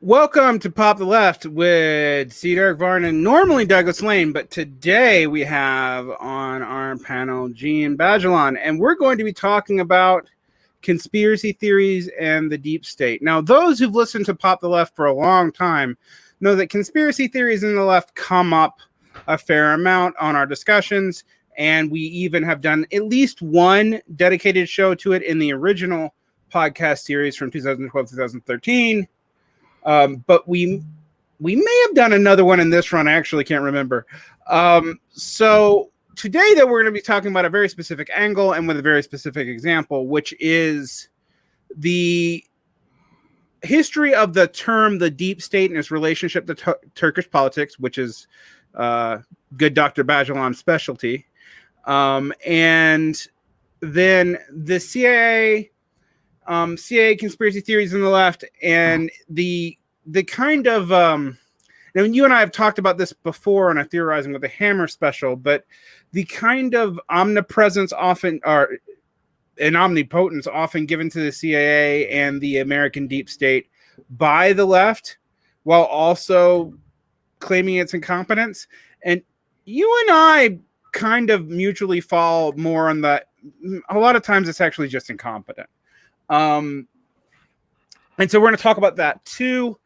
Welcome to Pop the Left with Derick Varn and normally Douglas Lane, but today we have on our panel Djene Balajan, and we're going to be talking about conspiracy theories and the deep state. Now, those who've listened to Pop the Left for a long time know that conspiracy theories in the left come up a fair amount on our discussions, and we even have done at least one dedicated show to it in the original podcast series from 2012-2013. But we may have done another one in this run. I actually can't remember. So today that we're going to be talking about a very specific angle and with a very specific example, which is the history of the term the deep state and its relationship to Turkish politics, which is good Dr. Balajan's specialty. And then the CIA conspiracy theories on the left, and the kind of now you and I have talked about this before on a Theorizing with the Hammer special, but the kind of omnipresence often and omnipotence often given to the CIA and the American deep state by the left, while also claiming its incompetence. And you and I kind of mutually fall more on that. A lot of times it's actually just incompetent. And so we're going to talk about that too.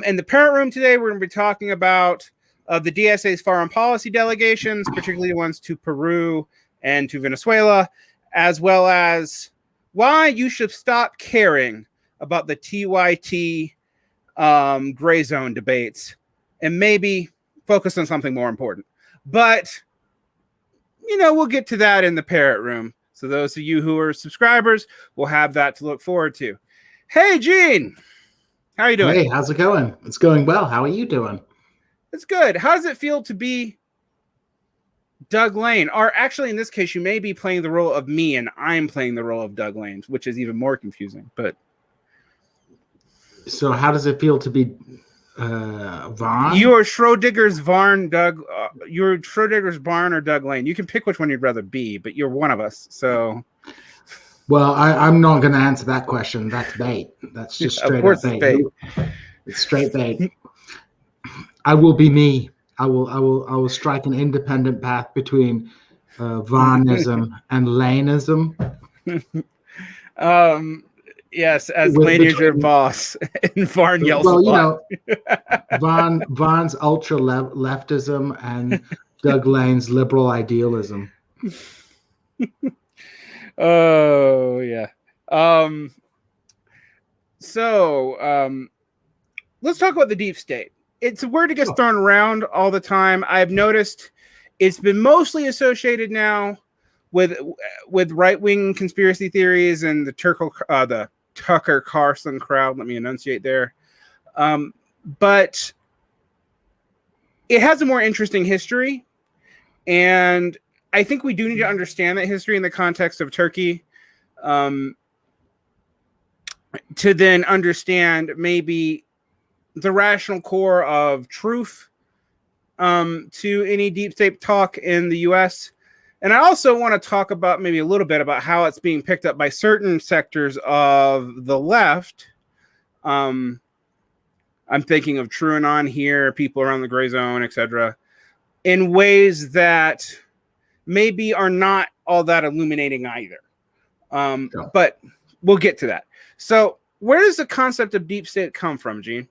In the parent room today, we're going to be talking about the DSA's foreign policy delegations, particularly the ones to Peru and to Venezuela, as well as why you should stop caring about the TYT gray zone debates and maybe focus on something more important. But, we'll get to that in the parent room. So those of you who are subscribers will have that to look forward to. Hey, Djene, how are you doing? Hey, how's it going? It's going well. How are you doing? It's good. How does it feel to be Doug Lane? Or actually, in this case, you may be playing the role of me, and I'm playing the role of Doug Lane, which is even more confusing. But so, how does it feel to be Varn? You are Schrodinger's Varn, Doug. You're Schrodinger's Varn or Doug Lane. You can pick which one you'd rather be, but you're one of us. So, well, I'm not going to answer that question. That's bait. That's just straight up bait. It's straight bait. I will be me. I will strike an independent path between Varnism and Laneism. Yes, as Lane is your boss, and Varn yells. Well, Varn's ultra leftism and Doug Lane's liberal idealism. Oh yeah. So let's talk about the deep state. It's a word that gets thrown around all the time. I've noticed it's been mostly associated now with right-wing conspiracy theories and the Tucker Carlson crowd. Let me enunciate there. But it has a more interesting history. And I think we do need to understand that history in the context of Turkey to then understand maybe the rational core of truth to any deep state talk in the U.S. And I also want to talk about maybe a little bit about how it's being picked up by certain sectors of the left. I'm thinking of TrueAnon here, people around the gray zone, etc., in ways that maybe are not all that illuminating either. But we'll get to that. So where does the concept of deep state come from, Djene?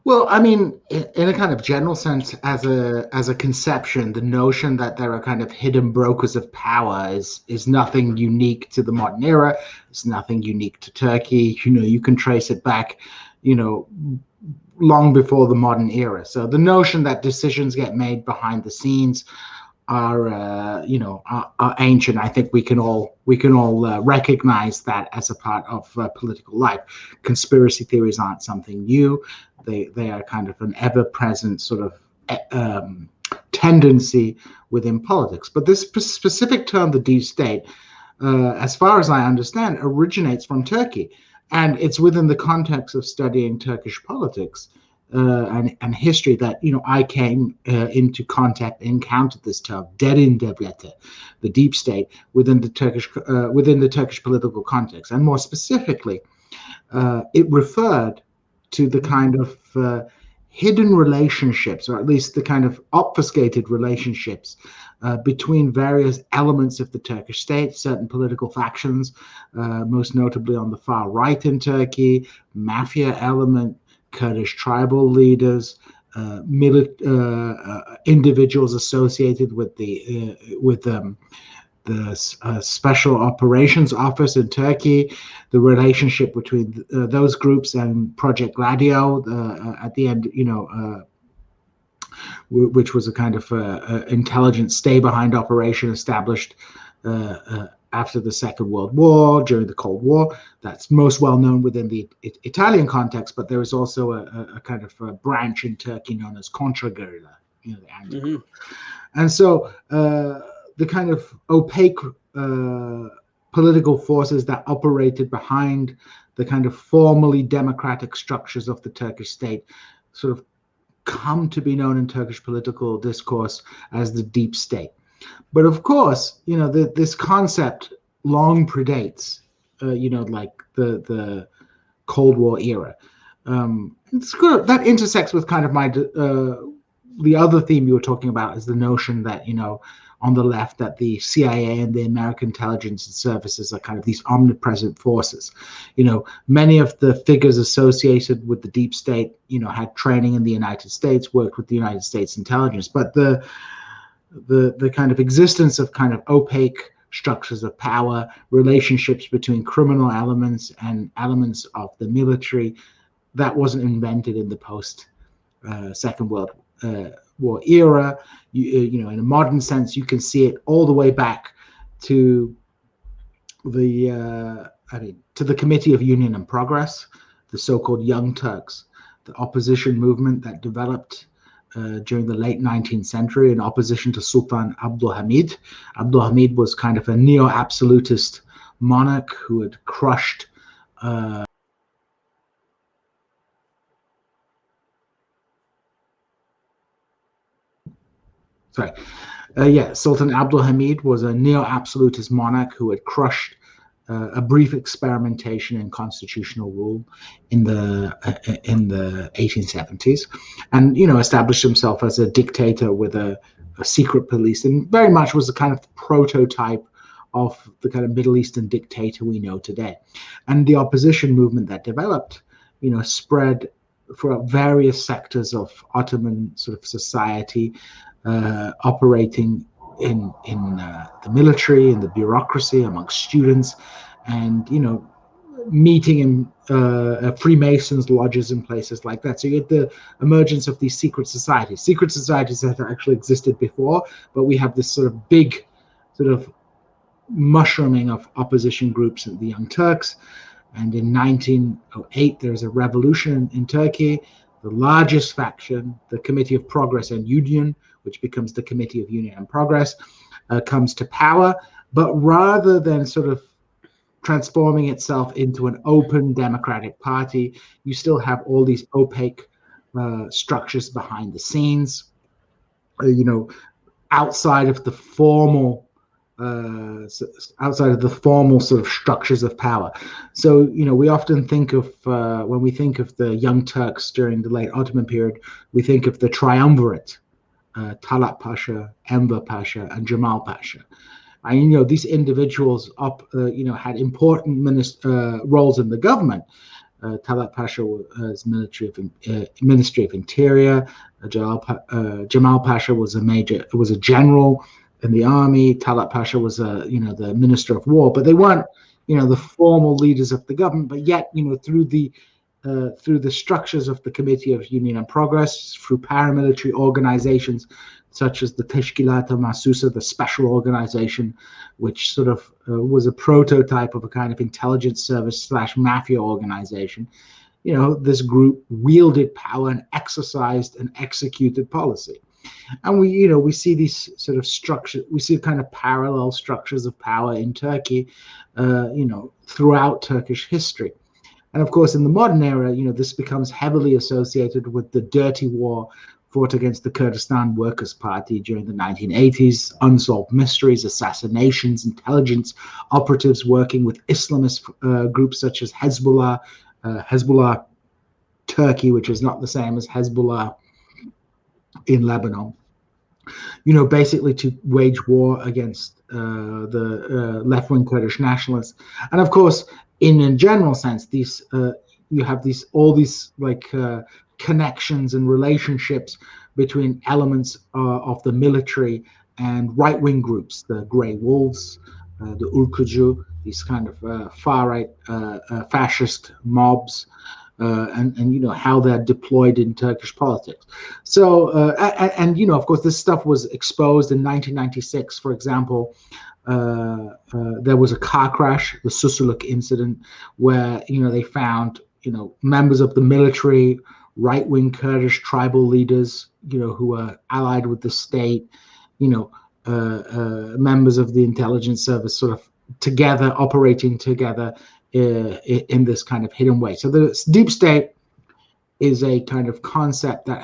Well, I mean, in a kind of general sense, as a conception, the notion that there are kind of hidden brokers of power is nothing unique to the modern era. It's nothing unique to Turkey. You can trace it back, long before the modern era. So the notion that decisions get made behind the scenes are ancient. I think we can all recognize that as a part of political life. Conspiracy theories aren't something new. They are kind of an ever-present sort of tendency within politics. But this specific term, the deep state, as far as I understand, originates from Turkey, and it's within the context of studying Turkish politics and history that I came into contact, encountered this term, derin devleti, the deep state within the Turkish political context, and more specifically, it referred to the kind of hidden relationships, or at least the kind of obfuscated relationships between various elements of the Turkish state, certain political factions, most notably on the far right in Turkey, mafia element, Kurdish tribal leaders, individuals associated with the Special Operations Office in Turkey, the relationship between those groups and Project Gladio at the end, which was a kind of intelligence stay-behind operation established after the Second World War, during the Cold War. That's most well known within the Italian context, but there is also a kind of a branch in Turkey known as Contra-Guerrilla, the anti-group. And so the kind of opaque political forces that operated behind the kind of formally democratic structures of the Turkish state sort of come to be known in Turkish political discourse as the deep state. But of course, this concept long predates, like the Cold War era. It's good. That intersects with kind of the other theme you were talking about, is the notion that, on the left, that the CIA and the American intelligence services are kind of these omnipresent forces. Many of the figures associated with the deep state, had training in the United States, worked with the United States intelligence, but the kind of existence of kind of opaque structures of power, relationships between criminal elements and elements of the military, that wasn't invented in the post Second World War era. In a modern sense, you can see it all the way back to the Committee of Union and Progress, the so-called Young Turks, the opposition movement that developed during the late 19th century in opposition to Sultan Abdülhamid. Abdülhamid was kind of a neo-absolutist monarch who had crushed Sultan Abdülhamid was a neo-absolutist monarch who had crushed a brief experimentation in constitutional rule in the 1870s, and established himself as a dictator with a secret police, and very much was the kind of prototype of the kind of Middle Eastern dictator we know today. And the opposition movement that developed, spread throughout various sectors of Ottoman sort of society, operating in the military, in the bureaucracy, amongst students, and meeting in Freemasons lodges and places like that. So you get the emergence of these secret societies that actually existed before, but we have this sort of big sort of mushrooming of opposition groups and the Young Turks. And in 1908 there's a revolution in Turkey. The largest faction, the Committee of Progress and Union, which becomes the Committee of Union and Progress, comes to power. But rather than sort of transforming itself into an open democratic party, you still have all these opaque structures behind the scenes, outside of the formal sort of structures of power. So, we often think of, when we think of the Young Turks during the late Ottoman period, we think of the triumvirate, Talat Pasha, Enver Pasha, and Jamal Pasha. And, these individuals had important roles in the government. Talat Pasha was Ministry of Interior. Jamal Pasha was a general in the army. Talat Pasha was the Minister of War, but they weren't the formal leaders of the government. But yet, through the structures of the Committee of Union and Progress, through paramilitary organizations such as the Teşkilat-ı Mahsusa, the special organization, which sort of was a prototype of a kind of intelligence service / mafia organization, this group wielded power and exercised and executed policy. And we see these sort of structures, we see kind of parallel structures of power in Turkey, throughout Turkish history. And of course, in the modern era, this becomes heavily associated with the dirty war fought against the Kurdistan Workers' Party during the 1980s, unsolved mysteries, assassinations, intelligence operatives working with Islamist groups such as Hezbollah Turkey, which is not the same as Hezbollah in Lebanon, basically to wage war against the left-wing Kurdish nationalists. And of course, in a general sense, these you have all these connections and relationships between elements of the military and right-wing groups, the Grey Wolves, the Ülkücü, these kind of far-right fascist mobs, and how they're deployed in Turkish politics. So of course this stuff was exposed in 1996. For example, there was a car crash, the Susurluk incident, where they found members of the military, right-wing Kurdish tribal leaders, who were allied with the state, members of the intelligence service, sort of together, operating together in this kind of hidden way. So the deep state is a kind of concept that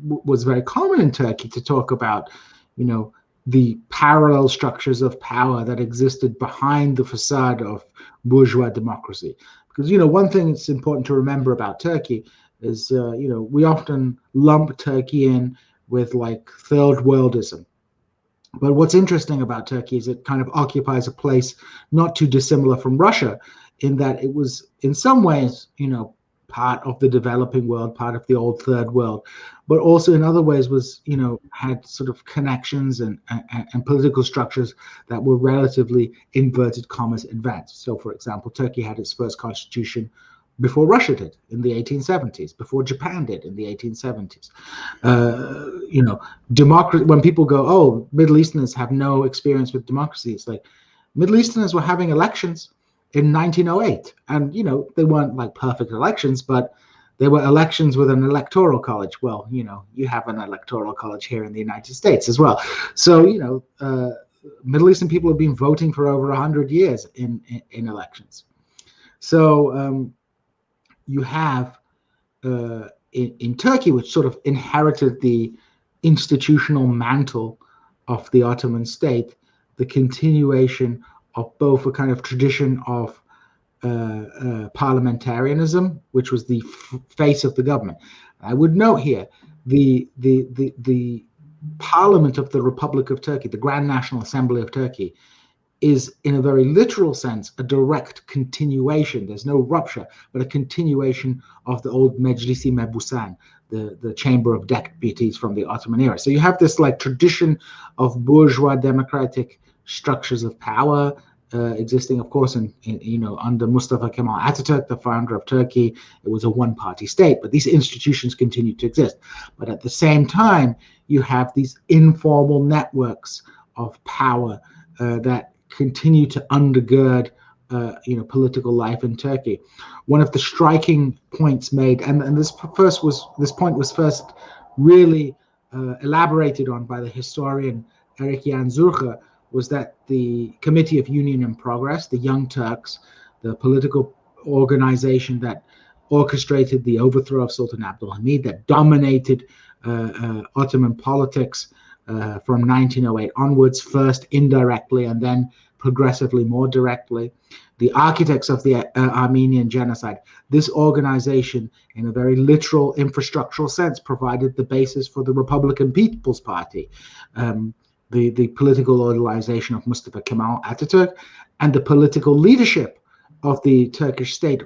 was very common in Turkey, to talk about, the parallel structures of power that existed behind the facade of bourgeois democracy. Because, one thing that's important to remember about Turkey is, we often lump Turkey in with third worldism. But what's interesting about Turkey is it kind of occupies a place not too dissimilar from Russia, in that it was in some ways, part of the developing world, part of the old third world, but also in other ways was, had sort of connections and political structures that were relatively, inverted commas, advanced. So, for example, Turkey had its first constitution before Russia did in the 1870s, before Japan did in the 1870s. Democracy. When people go, "Oh, Middle Easterners have no experience with democracy," it's like Middle Easterners were having elections in 1908, and they weren't perfect elections, but they were elections with an electoral college. Well, you have an electoral college here in the United States as well. So Middle Eastern people have been voting for over 100 years in elections. So you have in Turkey, which sort of inherited the institutional mantle of the Ottoman state, the continuation of both a kind of tradition of parliamentarianism, which was the face of the government. I would note here the Parliament of the Republic of Turkey, the Grand National Assembly of Turkey, is in a very literal sense a direct continuation. There's no rupture, but a continuation of the old Meclisi Mebusan, the Chamber of Deputies from the Ottoman era. So you have this tradition of bourgeois democratic structures of power existing, of course, under Mustafa Kemal Atatürk, the founder of Turkey. It was a one-party state, but these institutions continue to exist. But at the same time, you have these informal networks of power that continue to undergird political life in Turkey. One of the striking points made, and this point was first really elaborated on by the historian Erik Jan Zurcher, was that the Committee of Union and Progress, the Young Turks, the political organization that orchestrated the overthrow of Sultan Abdulhamid, that dominated Ottoman politics from 1908 onwards, first indirectly and then progressively more directly. The architects of the Armenian genocide, this organization, in a very literal infrastructural sense, provided the basis for the Republican People's Party, the political organization of Mustafa Kemal Atatürk, and the political leadership of the Turkish state,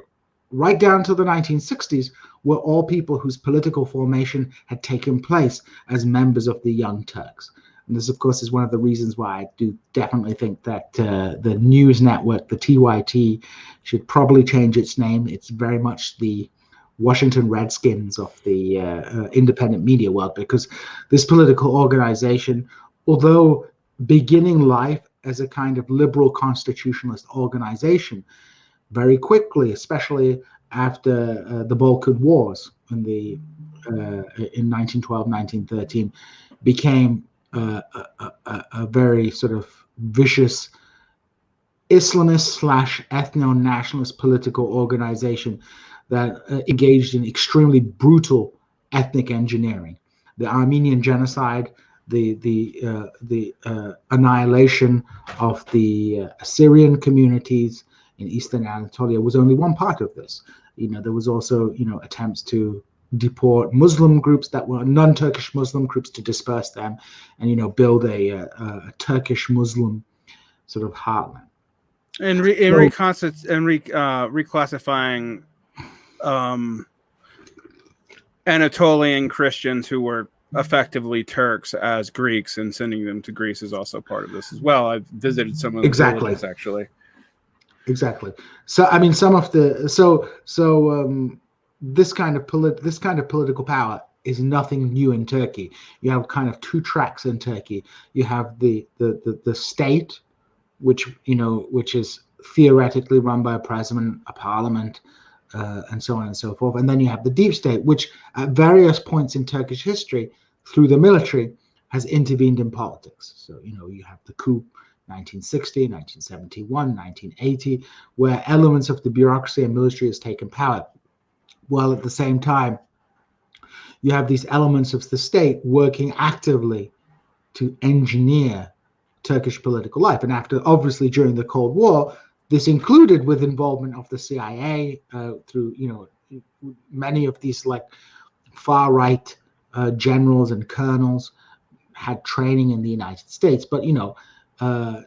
right down to the 1960s, were all people whose political formation had taken place as members of the Young Turks. And this, of course, is one of the reasons why I do definitely think that the news network, the TYT, should probably change its name. It's very much the Washington Redskins of the independent media world, because this political organization, although beginning life as a kind of liberal constitutionalist organization, very quickly, especially after the Balkan Wars in 1912, 1913, became a very sort of vicious Islamist / ethno-nationalist political organization that engaged in extremely brutal ethnic engineering. The Armenian genocide, the annihilation of the Assyrian communities in eastern Anatolia was only one part of this. There was also, attempts to deport Muslim groups that were non-Turkish Muslim groups, to disperse them and, build a Turkish Muslim sort of heartland. And reclassifying Anatolian Christians who were effectively Turks as Greeks and sending them to Greece is also part of this as well. I've visited some of the villages, actually. Exactly. So I mean, some of the this kind of political power is nothing new in Turkey. You have kind of two tracks in Turkey. You have the state, which is theoretically run by a president, a parliament, and so on and so forth. And then you have the deep state, which at various points in Turkish history, through the military, has intervened in politics. So you have the coup, 1960, 1971, 1980, where elements of the bureaucracy and military has taken power. While at the same time, you have these elements of the state working actively to engineer Turkish political life. And obviously during the Cold War, this included with involvement of the CIA through, many of these like far-right generals and colonels had training in the United States. But,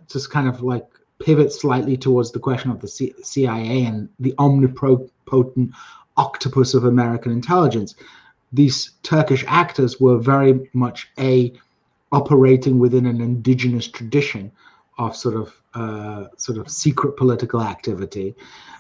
just kind of like pivot slightly towards the question of the CIA and the omnipotent octopus of American intelligence. These Turkish actors were very much operating within an indigenous tradition of sort of secret political activity,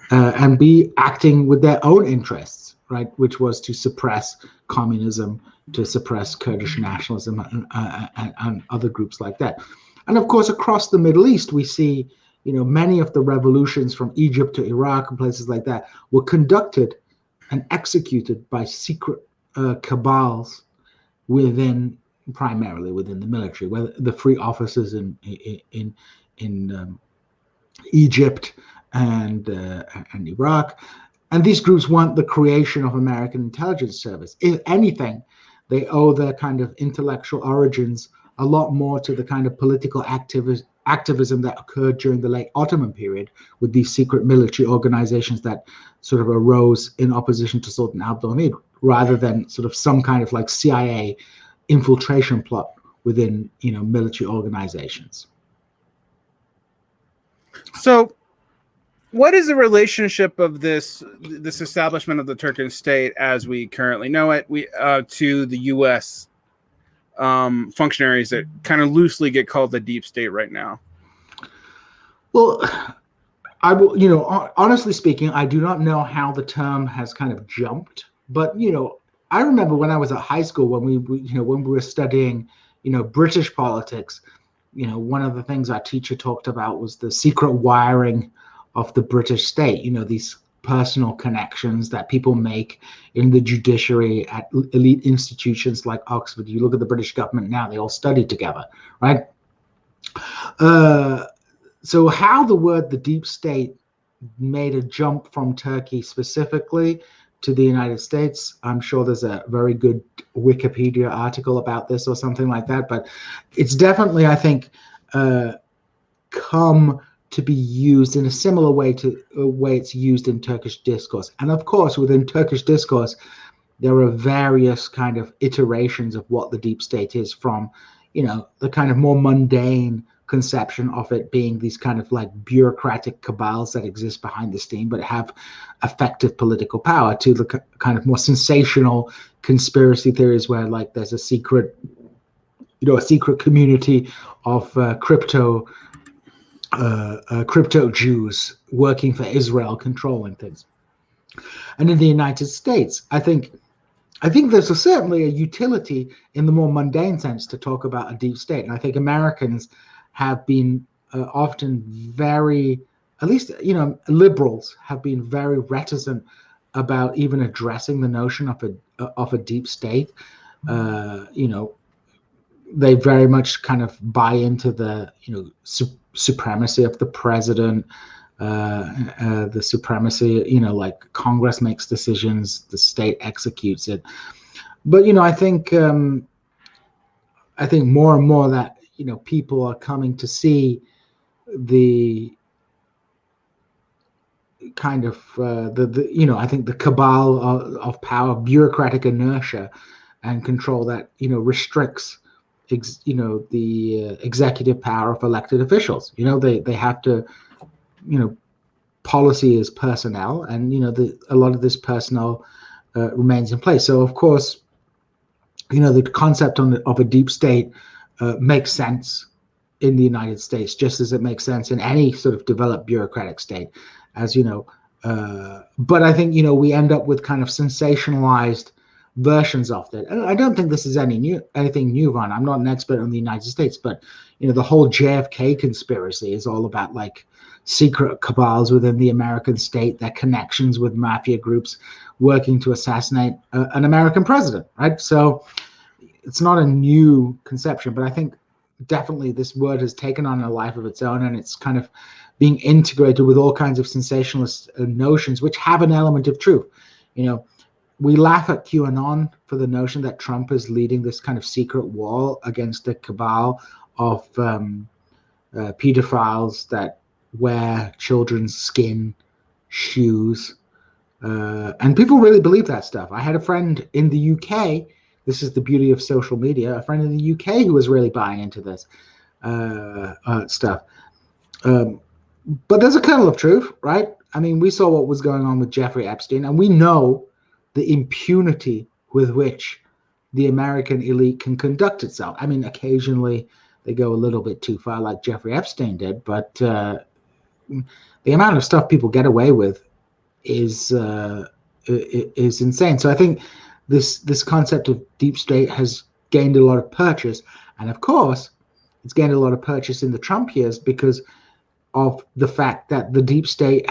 and acting with their own interests, right, which was to suppress communism, to suppress Kurdish nationalism, and other groups like that. And of course, across the Middle East, we see, many of the revolutions from Egypt to Iraq and places like that were conducted and executed by secret cabals primarily within the military, whether the free officers in Egypt and Iraq. And these groups want the creation of American intelligence service. If anything, they owe their kind of intellectual origins a lot more to the kind of political activism that occurred during the late Ottoman period with these secret military organizations that sort of arose in opposition to Sultan Abdulhamid, rather than sort of some kind of like CIA infiltration plot within, military organizations. So what is the relationship of this establishment of the Turkish state as we currently know it to the U.S. Functionaries that kind of loosely get called the deep state right now? Well, I will, honestly speaking, I do not know how the term has kind of jumped, but, I remember when I was at high school, when we were studying, British politics, one of the things our teacher talked about was the secret wiring of the British state, these personal connections that people make in the judiciary at elite institutions like Oxford. You look at the British government now, they all study together, right? So how the word the deep state made a jump from Turkey specifically to the United States, I'm sure there's a very good Wikipedia article about this or something like that, but it's definitely, I think, come to be used in a similar way to the way it's used in Turkish discourse. And of course, within Turkish discourse, there are various kind of iterations of what the deep state is, from, the kind of more mundane conception of it being these kind of like bureaucratic cabals that exist behind the scene but have effective political power, to the kind of more sensational conspiracy theories where like there's a secret community of crypto Jews working for Israel, controlling things. And in the United States, I think there's certainly a utility in the more mundane sense to talk about a deep state. And I think Americans have been often very, at least, liberals have been very reticent about even addressing the notion of a deep state. They very much kind of buy into the, supremacy of the president, the supremacy, like Congress makes decisions, the state executes it. But, I think more and more that, people are coming to see the kind of I think the cabal of power, bureaucratic inertia, and control that restricts the executive power of elected officials. They have to policy is personnel, and a lot of this personnel remains in place. So of course, the concept of a deep state makes sense in the United States, just as it makes sense in any sort of developed bureaucratic state, as you know. But I think we end up with kind of sensationalized versions of it. And I don't think this is anything new, Ron. I'm not an expert on the United States, but the whole JFK conspiracy is all about like secret cabals within the American state, their connections with mafia groups working to assassinate an American president, right? So it's not a new conception, but I think definitely this word has taken on a life of its own, and it's kind of being integrated with all kinds of sensationalist notions, which have an element of truth. We laugh at QAnon for the notion that Trump is leading this kind of secret war against a cabal of pedophiles that wear children's skin shoes. And people really believe that stuff. I had a friend in the UK. This is the beauty of social media. A friend in the UK who was really buying into this stuff. But there's a kernel of truth, right? I mean, we saw what was going on with Jeffrey Epstein, and we know the impunity with which the American elite can conduct itself. I mean, occasionally they go a little bit too far, like Jeffrey Epstein did, but the amount of stuff people get away with is insane. So I think this concept of deep state has gained a lot of purchase, and of course, it's gained a lot of purchase in the Trump years because of the fact that the deep state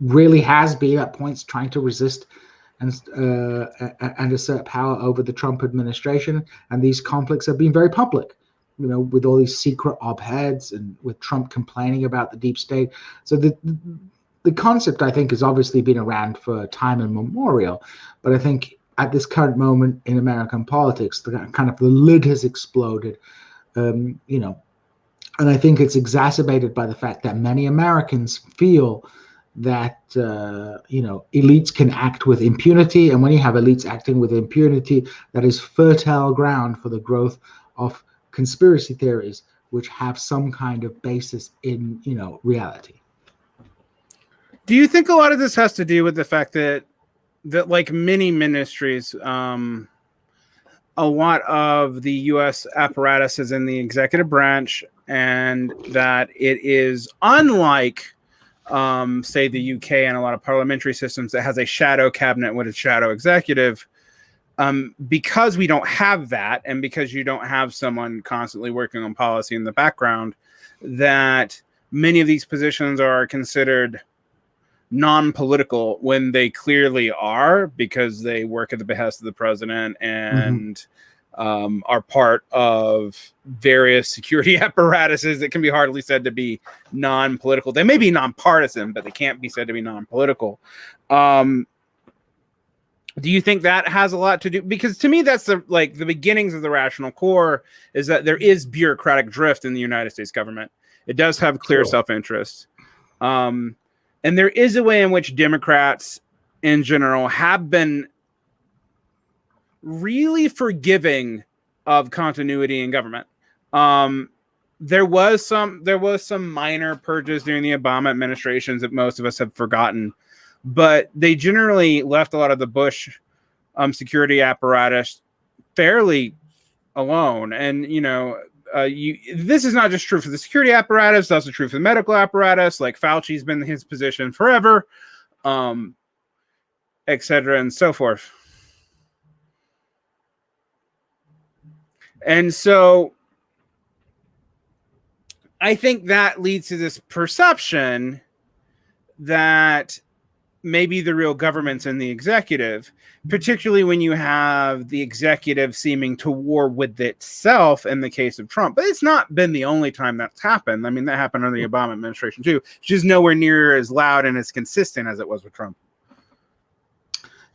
really has been at points trying to resist and assert power over the Trump administration, and these conflicts have been very public. With all these secret op-eds and with Trump complaining about the deep state. So the concept, I think, has obviously been around for time immemorial, but I think at this current moment in American politics, the lid has exploded, and I think it's exacerbated by the fact that many Americans feel that elites can act with impunity, and when you have elites acting with impunity, that is fertile ground for the growth of conspiracy theories which have some kind of basis in reality. Do you think a lot of this has to do with the fact that like many ministries, a lot of the U.S. apparatus is in the executive branch, and that it is unlike, say, the U.K. and a lot of parliamentary systems that has a shadow cabinet with a shadow executive? Because we don't have that, and because you don't have someone constantly working on policy in the background, that many of these positions are considered non-political when they clearly are, because they work at the behest of the president and are part of various security apparatuses that can be hardly said to be non-political. They may be nonpartisan, but they can't be said to be non-political. Do you think that has a lot to do? Because to me, that's the beginnings of the rational core, is that there is bureaucratic drift in the United States government. It does have clear self-interest. And there is a way in which Democrats in general have been really forgiving of continuity in government. There was some minor purges during the Obama administrations that most of us have forgotten, but they generally left a lot of the Bush security apparatus fairly alone. And this is not just true for the security apparatus; it's also true for the medical apparatus. Like Fauci's been in his position forever, et cetera, and so forth. And so I think that leads to this perception that maybe the real government's in the executive, particularly when you have the executive seeming to war with itself in the case of Trump. But it's not been the only time that's happened. I mean, that happened under the Obama administration too. It's just nowhere near as loud and as consistent as it was with Trump.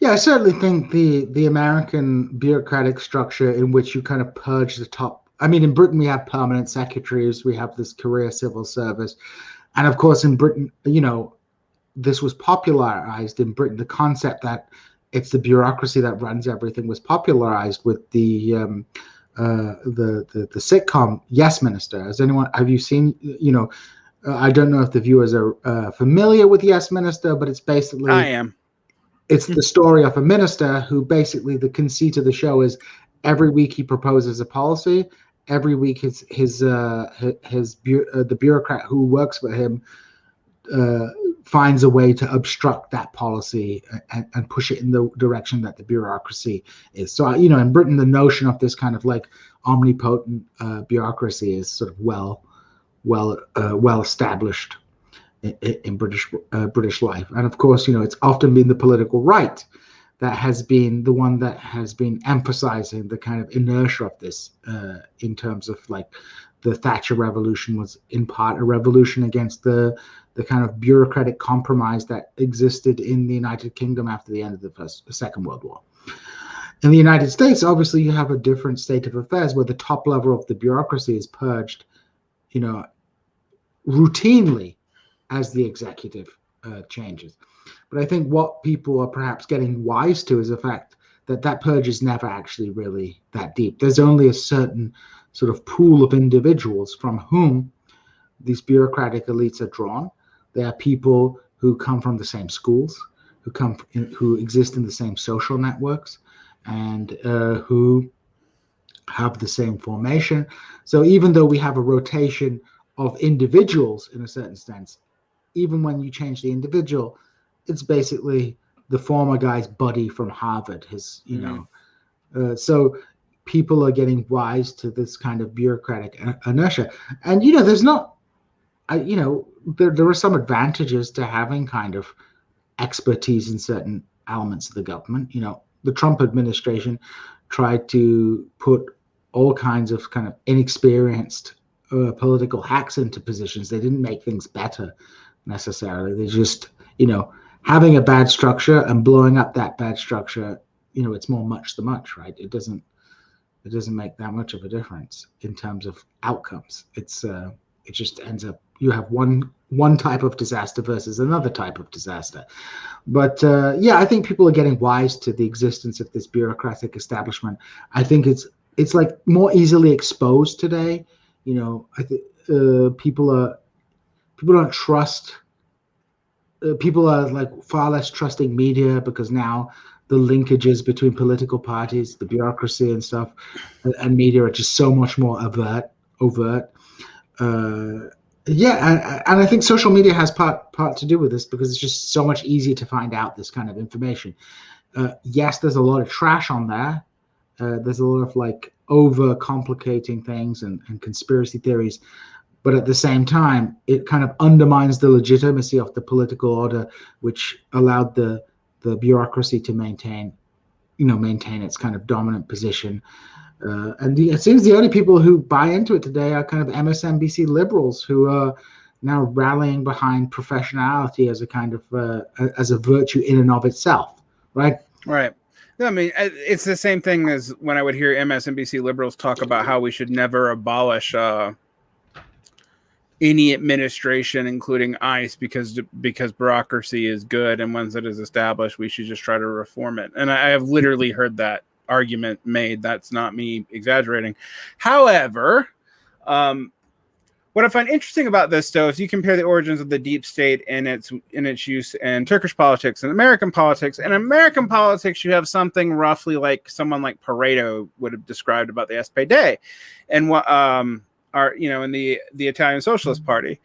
Yeah, I certainly think the American bureaucratic structure in which you kind of purge the top. I mean, in Britain, we have permanent secretaries. We have this career civil service. And of course, in Britain, this was popularized in Britain. The concept that it's the bureaucracy that runs everything was popularized with the sitcom Yes Minister. Have you seen? I don't know if the viewers are familiar with Yes Minister, but it's basically I am. It's the story of a minister who basically the conceit of the show is every week he proposes a policy. Every week the bureaucrat who works for him finds a way to obstruct that policy and push it in the direction that the bureaucracy is. So, in Britain, the notion of this kind of like omnipotent bureaucracy is sort of well established in British life. And of course, it's often been the political right that has been the one that has been emphasizing the kind of inertia of this in terms of like the Thatcher Revolution was in part a revolution against the kind of bureaucratic compromise that existed in the United Kingdom after the end of the Second World War. In the United States, obviously, you have a different state of affairs where the top level of the bureaucracy is purged, routinely as the executive changes. But I think what people are perhaps getting wise to is the fact that purge is never actually really that deep. There's only a certain sort of pool of individuals from whom these bureaucratic elites are drawn. They are people who come from the same schools, who exist in the same social networks, and who have the same formation. So even though we have a rotation of individuals in a certain sense, even when you change the individual, it's basically the former guy's buddy from Harvard. So people are getting wise to this kind of bureaucratic inertia. And, there's not, there are some advantages to having kind of expertise in certain elements of the government. The Trump administration tried to put all kinds of kind of inexperienced political hacks into positions. They didn't make things better necessarily. They just, having a bad structure and blowing up that bad structure, it's more much the much, right? It doesn't make that much of a difference in terms of outcomes. It just ends up you have one type of disaster versus another type of disaster. But I think people are getting wise to the existence of this bureaucratic establishment. I think it's like more easily exposed today. I think people don't trust. People are like far less trusting media because now the linkages between political parties, the bureaucracy and stuff, and media are just so much more overt. And I think social media has part to do with this because it's just so much easier to find out this kind of information. Yes, there's a lot of trash on there. There's a lot of like over complicating things and conspiracy theories. But at the same time, it kind of undermines the legitimacy of the political order, which allowed the bureaucracy to maintain its kind of dominant position. And it seems the only people who buy into it today are kind of MSNBC liberals who are now rallying behind professionality as a kind of as a virtue in and of itself, right? Right. I mean, it's the same thing as when I would hear MSNBC liberals talk about how we should never abolish any administration, including ICE, because bureaucracy is good, and once it is established, we should just try to reform it. And I have literally heard that argument made. That's not me exaggerating. However, what I find interesting about this, though, is you compare the origins of the deep state and its use in Turkish politics and American politics. In American politics, you have something roughly like someone like Pareto would have described about the SPD, and what in the Italian Socialist Party.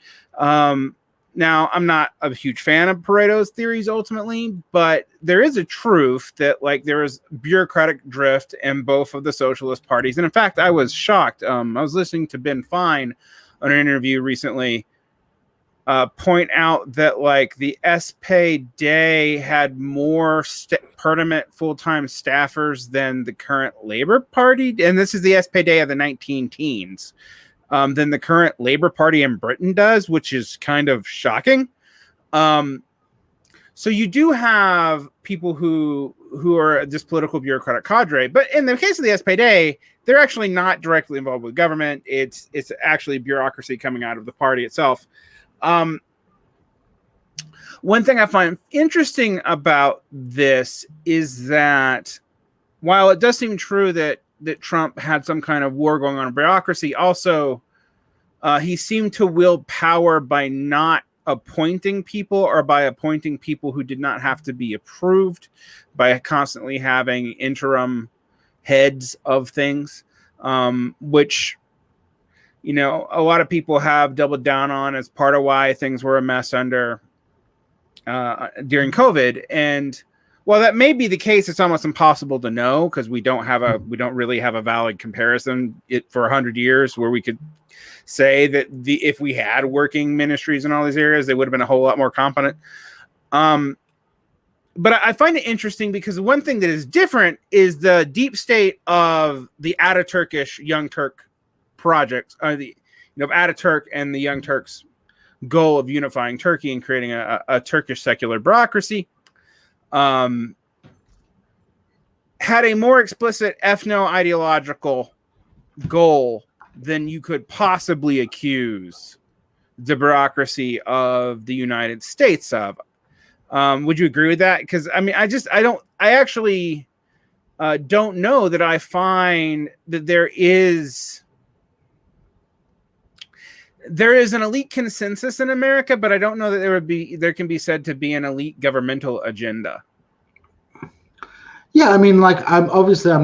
Now, I'm not a huge fan of Pareto's theories ultimately, but there is a truth that like there is bureaucratic drift in both of the socialist parties. And in fact, I was shocked. I was listening to Ben Fine on an interview recently point out that like the SPD had more permanent full-time staffers than the current Labor Party. And this is the SPD of the 19 teens. Than the current Labour Party in Britain does, which is kind of shocking. So you do have people who are this political bureaucratic cadre, but in the case of the SPD, they're actually not directly involved with government. It's actually bureaucracy coming out of the party itself. One thing I find interesting about this is that while it does seem true that Trump had some kind of war going on in bureaucracy, also he seemed to wield power by not appointing people, or by appointing people who did not have to be approved, by constantly having interim heads of things, which, you know, a lot of people have doubled down on as part of why things were a mess during COVID. And while that may be the case, it's almost impossible to know, because we don't really have a valid comparison for 100 years where we could say that if we had working ministries in all these areas, they would have been a whole lot more competent. But I find it interesting because one thing that is different is the deep state of the Ataturkish Young Turk project, the Ataturk and the Young Turks' goal of unifying Turkey and creating a Turkish secular bureaucracy, had a more explicit ethno-ideological goal than you could possibly accuse the bureaucracy of the United States of. Would you agree with that? Because I mean, I actually don't know that I find that there is an elite consensus in America, but I don't know that there can be said to be an elite governmental agenda. Yeah, I mean, like, I'm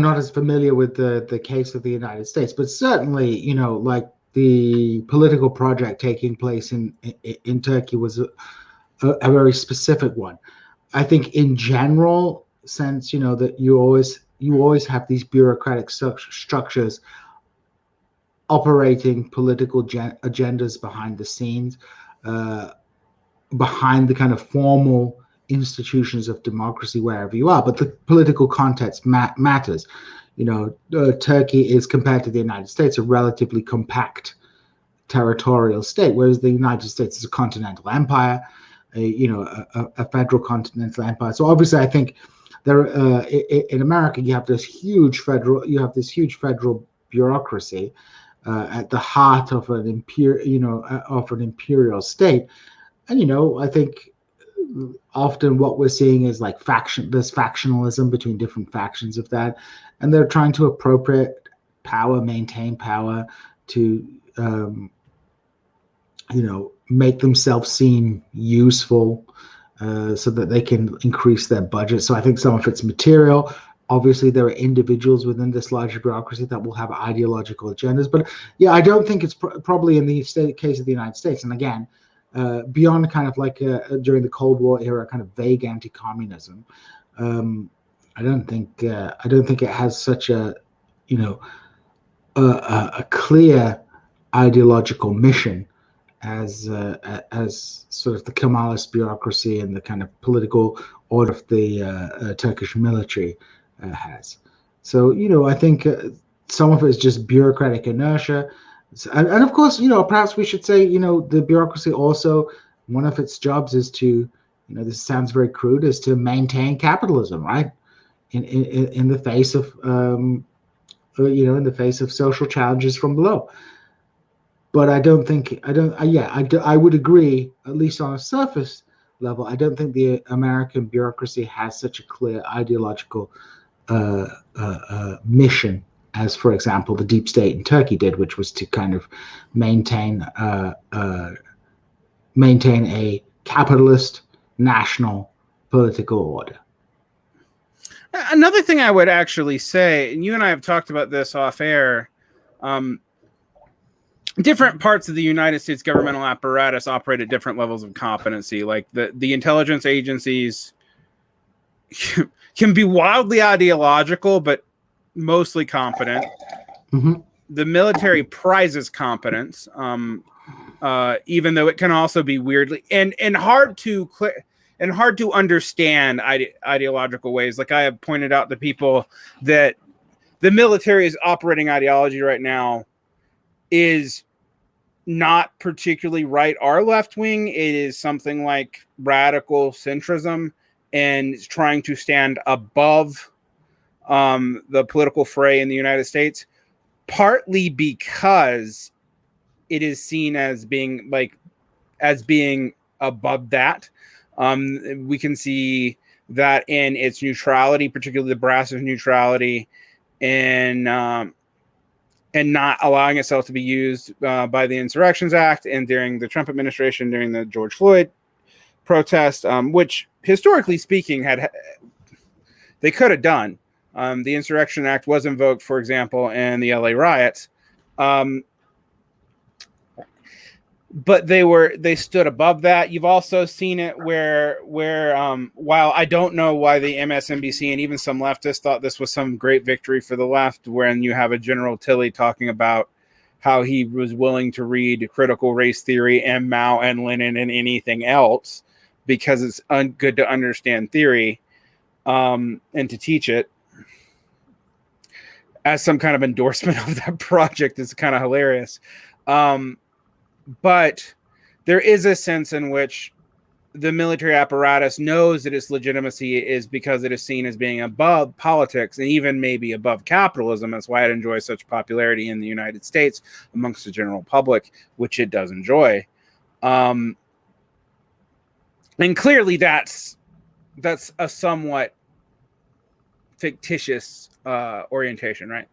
not as familiar with the case of the United States, but certainly, you know, like, the political project taking place in Turkey was a very specific one. I think, in general sense, you know, that you always have these bureaucratic structures operating political agendas behind the scenes, behind the kind of formal institutions of democracy wherever you are, but the political context matters. You know, Turkey is, compared to the United States, a relatively compact territorial state, whereas the United States is a continental empire, a federal continental empire. So obviously, I think there in America you have this huge federal bureaucracy at the heart of an imperial state, and I think often what we're seeing is like there's factionalism between different factions of that, and they're trying to appropriate power, maintain power, to make themselves seem useful, so that they can increase their budget. So I think some of it's material. Obviously, there are individuals within this larger bureaucracy that will have ideological agendas. But yeah, I don't think it's probably in the case of the United States. And again, beyond kind of like during the Cold War era, kind of vague anti-communism, I don't think it has such a clear ideological mission as sort of the Kemalist bureaucracy and the kind of political order of the Turkish military has. So I think some of it is just bureaucratic inertia, and of course perhaps we should say the bureaucracy also, one of its jobs is to, this sounds very crude, is to maintain capitalism, right? In the face of in the face of social challenges from below. But I would agree, at least on a surface level, I don't think the American bureaucracy has such a clear ideological mission as, for example, the deep state in Turkey did, which was to kind of maintain a capitalist national political order. Another thing I would actually say, and you and I have talked about this off air, different parts of the United States governmental apparatus operate at different levels of competency. Like the intelligence agencies can be wildly ideological, but mostly competent. Mm-hmm. The military prizes competence, even though it can also be weirdly and hard to understand ideological ways. Like I have pointed out to people that the military's operating ideology right now is not particularly right or left wing. It is something like radical centrism, and it's trying to stand above the political fray in the United States, partly because it is seen as being like as being above that. We can see that in its neutrality, particularly the brass's neutrality, and not allowing itself to be used by the Insurrections Act, and during the Trump administration, during the George Floyd protest, which historically speaking they could have done. The Insurrection Act was invoked, for example, in the LA riots. But they stood above that. You've also seen it where while I don't know why the MSNBC and even some leftists thought this was some great victory for the left, when you have a General Tilly talking about how he was willing to read critical race theory and Mao and Lenin and anything else because it's good to understand theory and to teach it, as some kind of endorsement of that project is kind of hilarious. But there is a sense in which the military apparatus knows that its legitimacy is because it is seen as being above politics and even maybe above capitalism. That's why it enjoys such popularity in the United States amongst the general public, which it does enjoy. And clearly that's a somewhat fictitious orientation, right?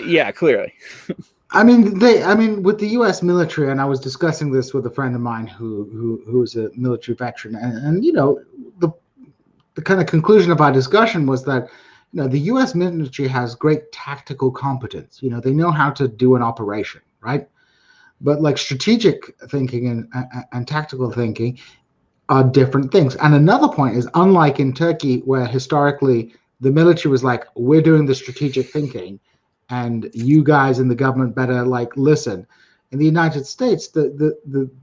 Yeah, clearly. I mean, with the U.S. military, and I was discussing this with a friend of mine who's a military veteran, and the kind of conclusion of our discussion was that the U.S. military has great tactical competence. They know how to do an operation, right? But like strategic thinking and tactical thinking are different things. And another point is, unlike in Turkey, where historically the military was like, we're doing the strategic thinking, and you guys in the government better listen. In the United States, the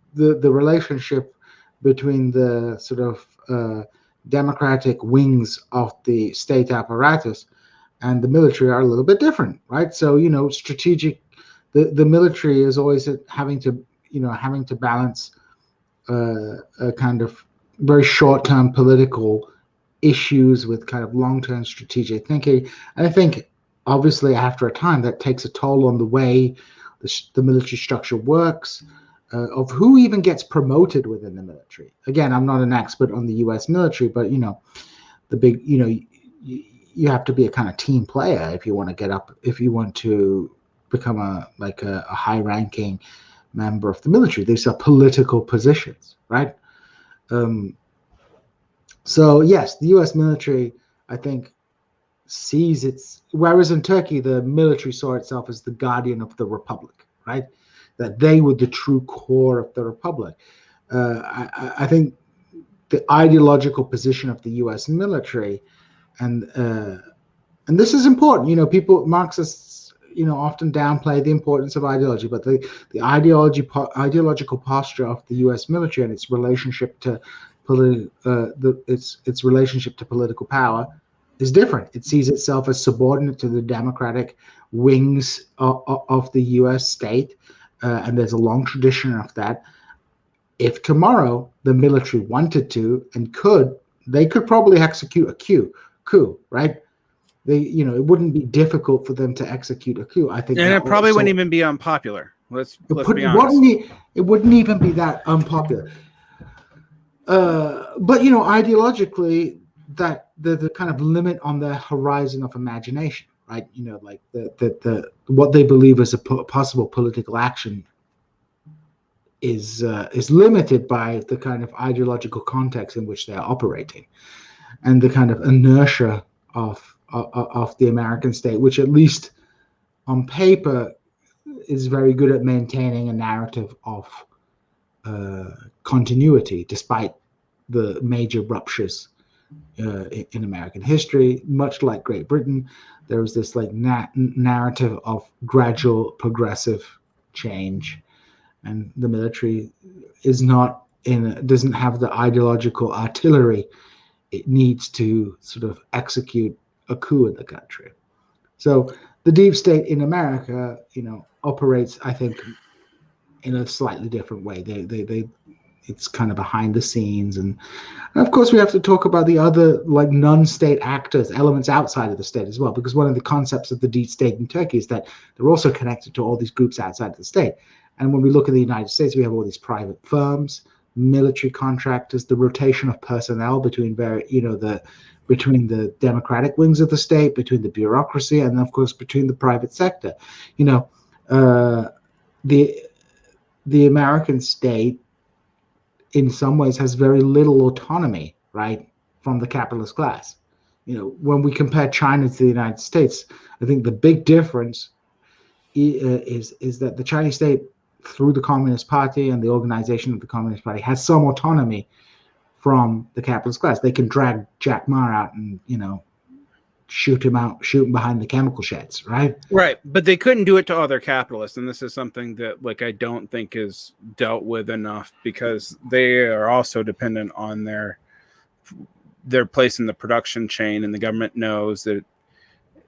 relationship between the sort of democratic wings of the state apparatus and the military are a little bit different, right? So strategic, the military is always having to balance a kind of very short-term political issues with kind of long-term strategic thinking. And I think obviously after a time that takes a toll on the way the military structure works, of who even gets promoted within the military. Again, I'm not an expert on the U.S. military, but the big you have to be a kind of team player if you want to get up, if you want to become a high-ranking member of the military. These are political positions, right? So yes, the U.S. military, I think, sees its, whereas in Turkey the military saw itself as the guardian of the republic, right? That they were the true core of the republic. I think the ideological position of the U.S. military, and this is important. People, Marxists, often downplay the importance of ideology, but the ideological posture of the U.S. military and its relationship to its relationship to political power is different. It sees itself as subordinate to the democratic wings of the U.S. state, and there's a long tradition of that. If tomorrow the military wanted to and they could probably execute a coup, right? It wouldn't be difficult for them to execute a coup. I think, and it probably wouldn't even be unpopular. Let's be honest. It wouldn't even be that unpopular. But ideologically, that the kind of limit on the horizon of imagination, right? Like the what they believe is a possible political action is limited by the kind of ideological context in which they are operating, and the kind of inertia of the American state, which at least on paper is very good at maintaining a narrative of continuity despite the major ruptures in American history. Much like Great Britain, there was this narrative of gradual progressive change, and the military doesn't have the ideological artillery it needs to sort of execute a coup in the country. So the deep state in America, operates, I think, in a slightly different way. It's kind of behind the scenes, and of course we have to talk about the other non-state actors, elements outside of the state as well, because one of the concepts of the deep state in Turkey is that they're also connected to all these groups outside of the state, And when we look at the United States, we have all these private firms, military contractors, the rotation of personnel between between the democratic wings of the state, between the bureaucracy, and of course between the private sector. The American state, in some ways, has very little autonomy, right, from the capitalist class. When we compare China to the United States, I think the big difference is that the Chinese state, through the Communist Party and the organization of the Communist Party, has some autonomy from the capitalist class. They can drag Jack Ma out and shoot him behind the chemical sheds, right? Right, but they couldn't do it to other capitalists, and this is something that I don't think is dealt with enough, because they are also dependent on their place in the production chain, and the government knows that,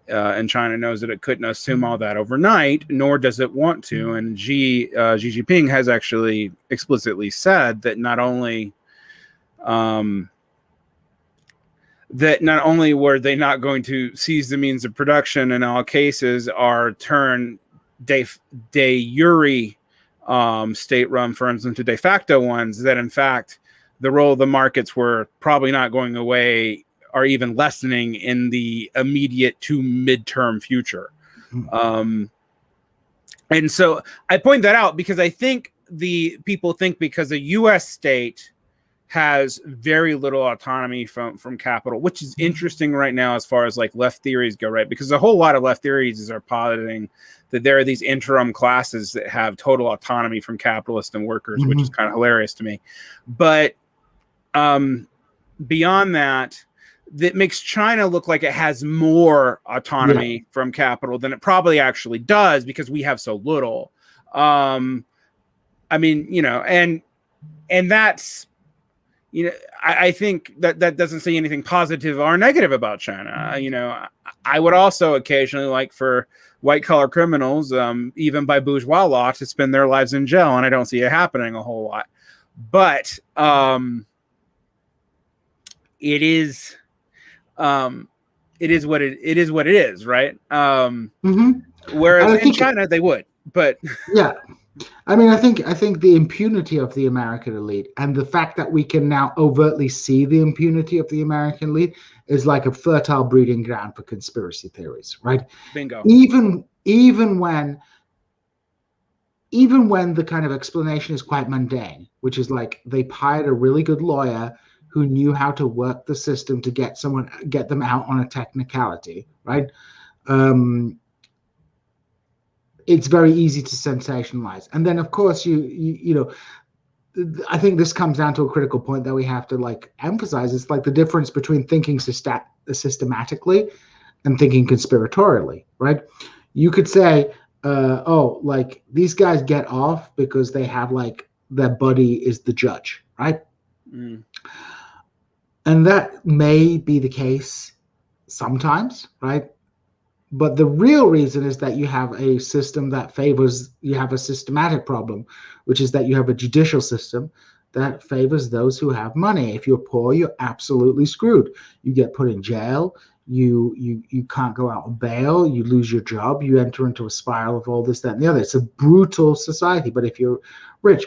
and China knows that it couldn't assume all that overnight, nor does it want to. And Xi Jinping has actually explicitly said that not only were they not going to seize the means of production in all cases, or turn de jure state-run firms into de facto ones, that in fact the role of the markets were probably not going away or even lessening in the immediate to midterm future. And so I point that out because I think people think because a U.S. state has very little autonomy from capital, which is interesting right now as far as left theories go, right? Because a whole lot of left theories are positing that there are these interim classes that have total autonomy from capitalists and workers, which is kind of hilarious to me. But beyond that, that makes China look like it has more autonomy from capital than it probably actually does, because we have so little. I mean, and that's, I think that doesn't say anything positive or negative about China. I would also occasionally like for white collar criminals, even by bourgeois law, to spend their lives in jail, and I don't see it happening a whole lot. But it is what it is, right? Whereas in China they would, but yeah. I mean, I think the impunity of the American elite, and the fact that we can now overtly see the impunity of the American elite, is like a fertile breeding ground for conspiracy theories, right? Bingo. Even when the kind of explanation is quite mundane, which is like they hired a really good lawyer who knew how to work the system to get them out on a technicality, right? It's very easy to sensationalize. And then, of course, I think this comes down to a critical point that we have to emphasize. It's the difference between thinking systematically and thinking conspiratorially, right? You could say, these guys get off because they have their buddy is the judge, right? And that may be the case sometimes, right? But the real reason is that you have a system that you have a systematic problem, which is that you have a judicial system that favors those who have money. If you're poor, you're absolutely screwed. You get put in jail. You can't go out on bail. You lose your job. You enter into a spiral of all this, that, and the other. It's a brutal society. But if you're rich,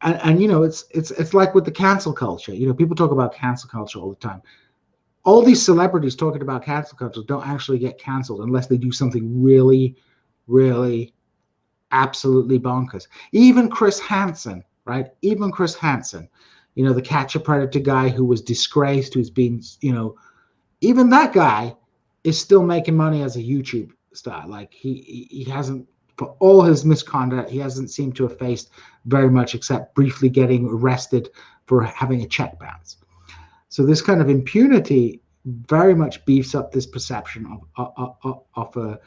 and it's like with the cancel culture. People talk about cancel culture all the time. All these celebrities talking about cancel culture don't actually get canceled unless they do something really, really absolutely bonkers. Even Chris Hansen, right? Even Chris Hansen, the catcher predator guy who was disgraced, who's been, even that guy is still making money as a YouTube star. He hasn't, for all his misconduct, he hasn't seemed to have faced very much except briefly getting arrested for having a check bounce. So this kind of impunity very much beefs up this perception of a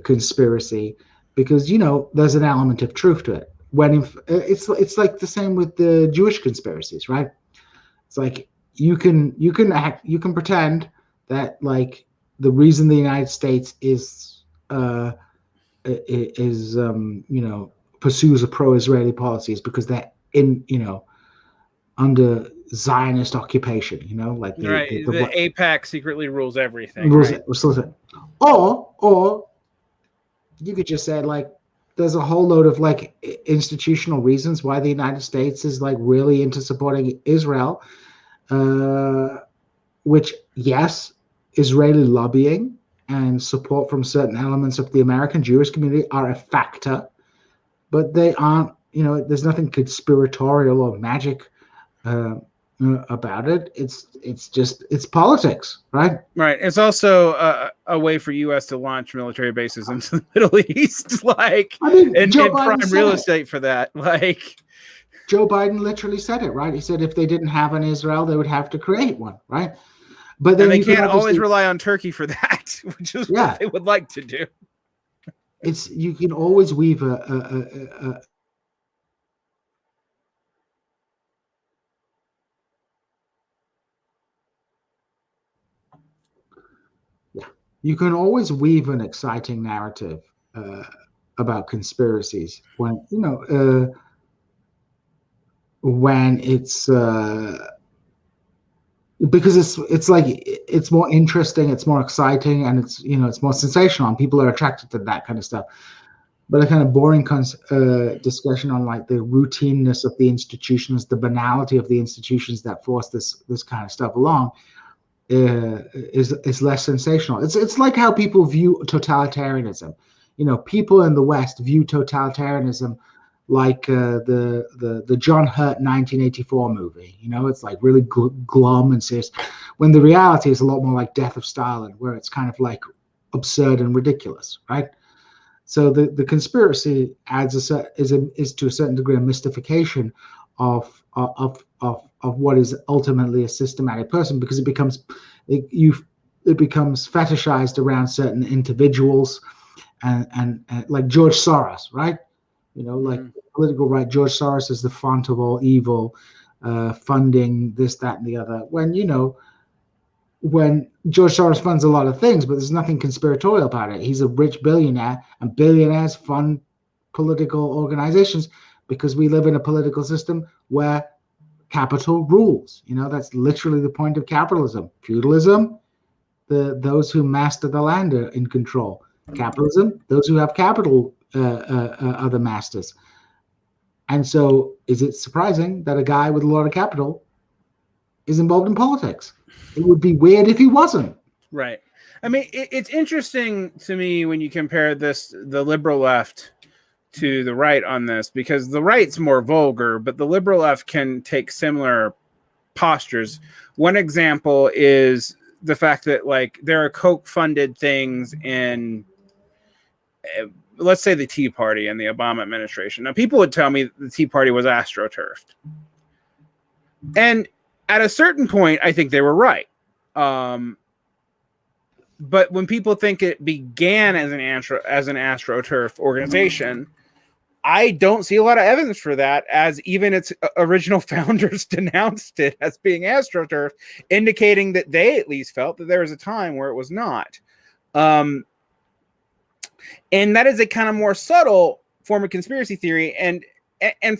conspiracy, because there's an element of truth to it. When it's like the same with the Jewish conspiracies, right? It's like you can pretend that the reason the United States pursues a pro-Israeli policy is because they're under Zionist occupation, right. The AIPAC secretly rules everything. Rules right? Or you could just say there's a whole load of like institutional reasons why the United States is like really into supporting Israel, which, yes, Israeli lobbying and support from certain elements of the American Jewish community are a factor, but they aren't, there's nothing conspiratorial or magic about it. It's politics, right? Right. It's also a way for U.S. to launch military bases into the Middle East, like, I mean, Joe and Biden prime said real it. estate for that. Like, Joe Biden literally said it, right? He said if they didn't have an Israel, they would have to create one, right? But and then they you can can't always obviously, rely on Turkey for that, which is what yeah, they would like to do. you can always weave yeah, you can always weave an exciting narrative about conspiracies when it's because it's like it's more interesting, it's more exciting, and it's more sensational, and people are attracted to that kind of stuff. But a kind of boring discussion on like the routineness of the institutions, the banality of the institutions that force this kind of stuff along, is less sensational. It's like how people view totalitarianism. People in the West view totalitarianism like the John Hurt 1984 movie. It's like really glum and serious, when the reality is a lot more like Death of Stalin, where it's kind of like absurd and ridiculous, right? So the conspiracy adds is to a certain degree a mystification of what is ultimately a systematic person, because it becomes fetishized around certain individuals, and like George Soros, right? Like political right. George Soros is the font of all evil, funding this, that, and the other. When George Soros funds a lot of things, but there's nothing conspiratorial about it. He's a rich billionaire, and billionaires fund political organizations because we live in a political system where capital rules. That's literally the point of capitalism. Feudalism, those who master the land are in control. Capitalism, those who have capital are the masters. And so, is it surprising that a guy with a lot of capital is involved in politics? It would be weird if he wasn't. Right. I mean, it's interesting to me when you compare the liberal left to the right on this, because the right's more vulgar, but the liberal left can take similar postures. One example is the fact that, like, there are Koch funded things in, let's say, the Tea Party and the Obama administration. Now, people would tell me the Tea Party was astroturfed. And at a certain point, I think they were right. But when people think it began as an astroturf organization, I don't see a lot of evidence for that, as even its original founders denounced it as being astroturf, indicating that they at least felt that there was a time where it was not. And that is a kind of more subtle form of conspiracy theory, and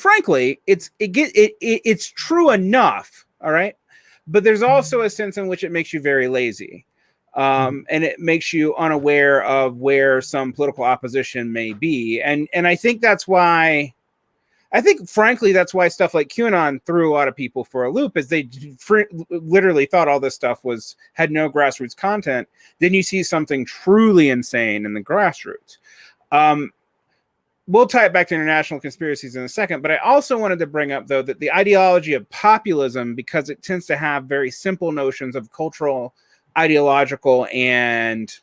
frankly, it's true enough, all right? But there's also a sense in which it makes you very lazy. And it makes you unaware of where some political opposition may be. And I think frankly, that's why stuff like QAnon threw a lot of people for a loop, is they literally thought all this stuff had no grassroots content. Then you see something truly insane in the grassroots. We'll tie it back to international conspiracies in a second, but I also wanted to bring up, though, that the ideology of populism, because it tends to have very simple notions of cultural, ideological, and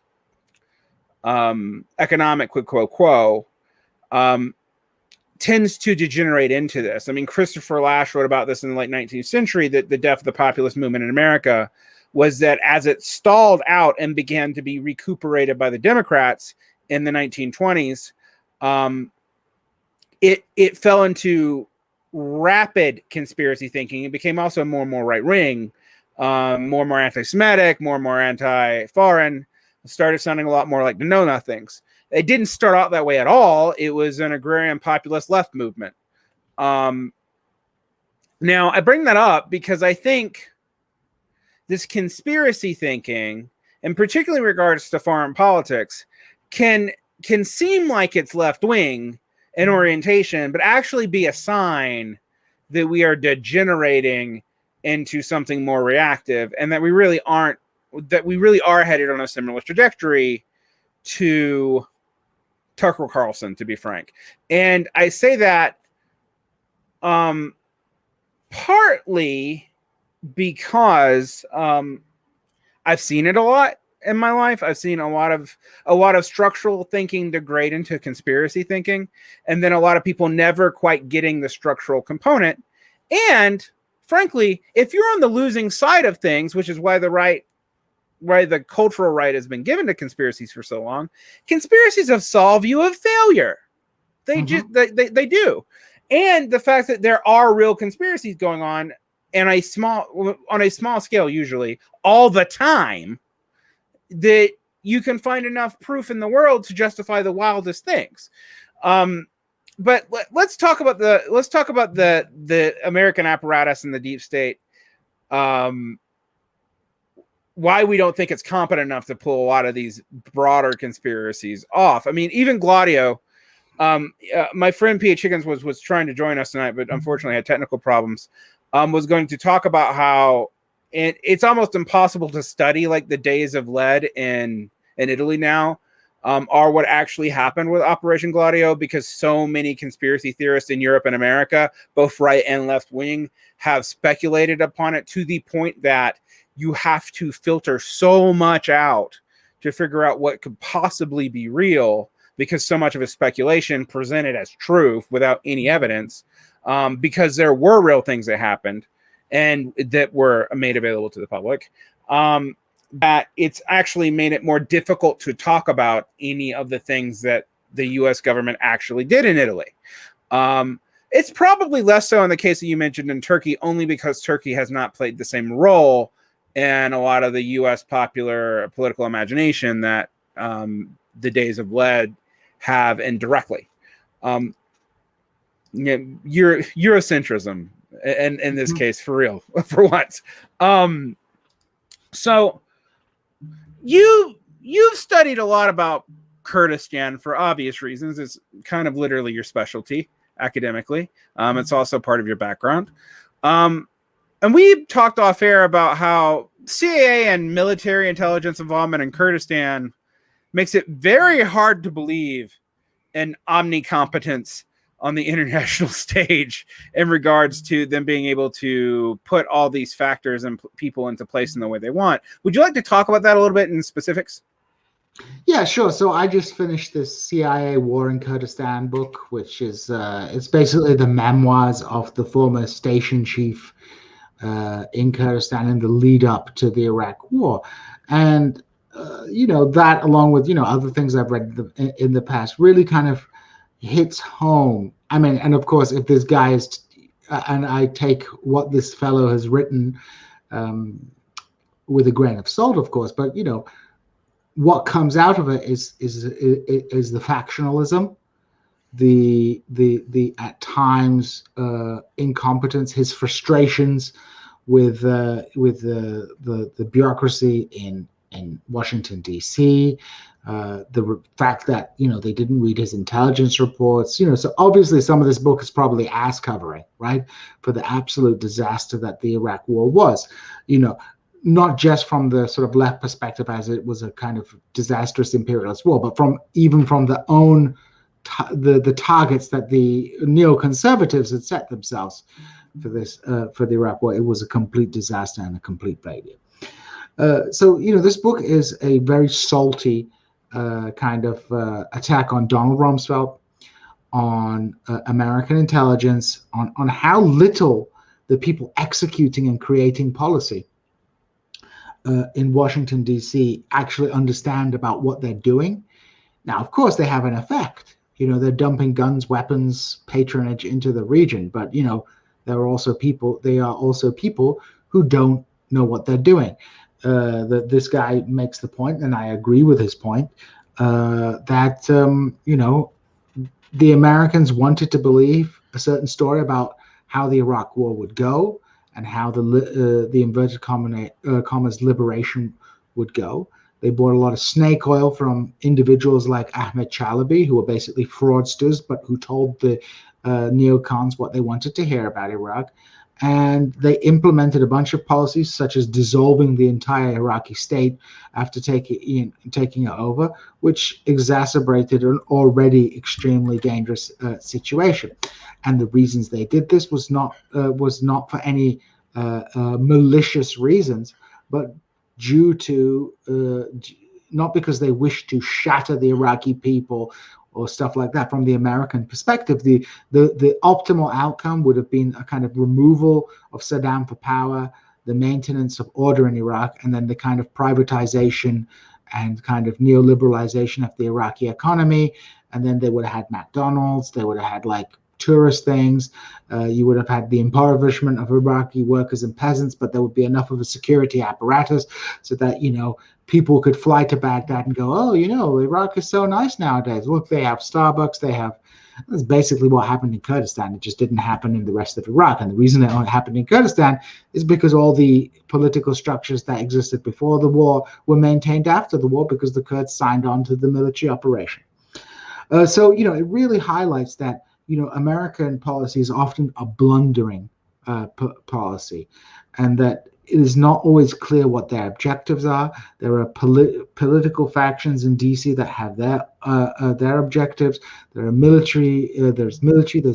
economic quid pro quo, tends to degenerate into this. I mean, Christopher Lasch wrote about this in the late 19th century, that the death of the populist movement in America was that as it stalled out and began to be recuperated by the Democrats in the 1920s, it fell into rapid conspiracy thinking. It became also more and more right-wing, more and more anti-Semitic, more and more anti-foreign. It started sounding a lot more like the Know Nothings. It didn't start out that way at all. It was an agrarian populist left movement. Now, I bring that up because I think this conspiracy thinking, and particularly in regards to foreign politics, can can seem like it's left wing in orientation, but actually be a sign that we are degenerating into something more reactive, and that we really aren't, that we really are headed on a similar trajectory to Tucker Carlson, to be frank. And I say that partly because I've seen it a lot in my life. I've seen a lot of structural thinking degrade into conspiracy thinking, and then a lot of people never quite getting the structural component. And frankly, if you're on the losing side of things, which is why the cultural right has been given to conspiracies for so long, conspiracies absolve you of failure. They just they do. And the fact that there are real conspiracies going on on a small scale, usually all the time, that you can find enough proof in the world to justify the wildest things. But let's talk about the American apparatus and the deep state. Why we don't think it's competent enough to pull a lot of these broader conspiracies off. I mean, even Gladio, my friend P.H. Higgins was trying to join us tonight, but unfortunately had technical problems, was going to talk about how it's almost impossible to study like the days of lead in Italy now, are what actually happened with Operation Gladio, because so many conspiracy theorists in Europe and America, both right and left wing, have speculated upon it to the point that you have to filter so much out to figure out what could possibly be real, because so much of it's speculation presented as truth without any evidence, because there were real things that happened and that were made available to the public, that it's actually made it more difficult to talk about any of the things that the U.S. government actually did in Italy. It's probably less so in the case that you mentioned in Turkey, only because Turkey has not played the same role in a lot of the U.S. popular political imagination that the days of lead have indirectly. Eurocentrism in this case, for real, for once. So you've studied a lot about Kurdistan for obvious reasons. It's kind of literally your specialty academically. It's also part of your background. And we talked off air about how CIA and military intelligence involvement in Kurdistan makes it very hard to believe in omnicompetence on the international stage in regards to them being able to put all these factors and people into place in the way they want. Would you like to talk about that a little bit in specifics? Yeah, sure. So I just finished this CIA War in Kurdistan book, which is it's basically the memoirs of the former station chief in Kurdistan in the lead up to the Iraq War. And that, along with other things I've read in the past, really kind of hits home. I mean, and of course, if this guy is, and I take what this fellow has written with a grain of salt, of course, but what comes out of it is the factionalism, the at times incompetence, his frustrations with the bureaucracy in Washington D.C., the fact that they didn't read his intelligence reports. So obviously some of this book is probably ass covering, right, for the absolute disaster that the Iraq War was. Not just from the sort of left perspective, as it was a kind of disastrous imperialist war, but even from the own the targets that the neoconservatives had set themselves for the Iraq War. It was a complete disaster and a complete failure. So this book is a very salty kind of attack on Donald Rumsfeld, on American intelligence, on how little the people executing and creating policy in Washington, D.C. actually understand about what they're doing. Now, of course, they have an effect. They're dumping guns, weapons, patronage into the region. But, they are also people who don't know what they're doing. This guy makes the point, and I agree with his point, that, the Americans wanted to believe a certain story about how the Iraq War would go, and how the inverted commas liberation would go. They bought a lot of snake oil from individuals like Ahmed Chalabi, who were basically fraudsters, but who told the neocons what they wanted to hear about Iraq. And they implemented a bunch of policies, such as dissolving the entire Iraqi state after taking it over, which exacerbated an already extremely dangerous situation. And the reasons they did this was not for any malicious reasons, but due to not because they wished to shatter the Iraqi people or stuff like that. From the American perspective, the optimal outcome would have been a kind of removal of Saddam for power, the maintenance of order in Iraq, and then the kind of privatization and kind of neoliberalization of the Iraqi economy. And then they would have had McDonald's, they would have had like tourist things, you would have had the impoverishment of Iraqi workers and peasants, but there would be enough of a security apparatus so that, people could fly to Baghdad and go, oh, Iraq is so nice nowadays. Look, they have Starbucks, that's basically what happened in Kurdistan. It just didn't happen in the rest of Iraq. And the reason it only happened in Kurdistan is because all the political structures that existed before the war were maintained after the war because the Kurds signed on to the military operation. So it really highlights that, American policy is often a blundering policy, and that it is not always clear what their objectives are. There are political factions in DC that have their objectives. There are military. There's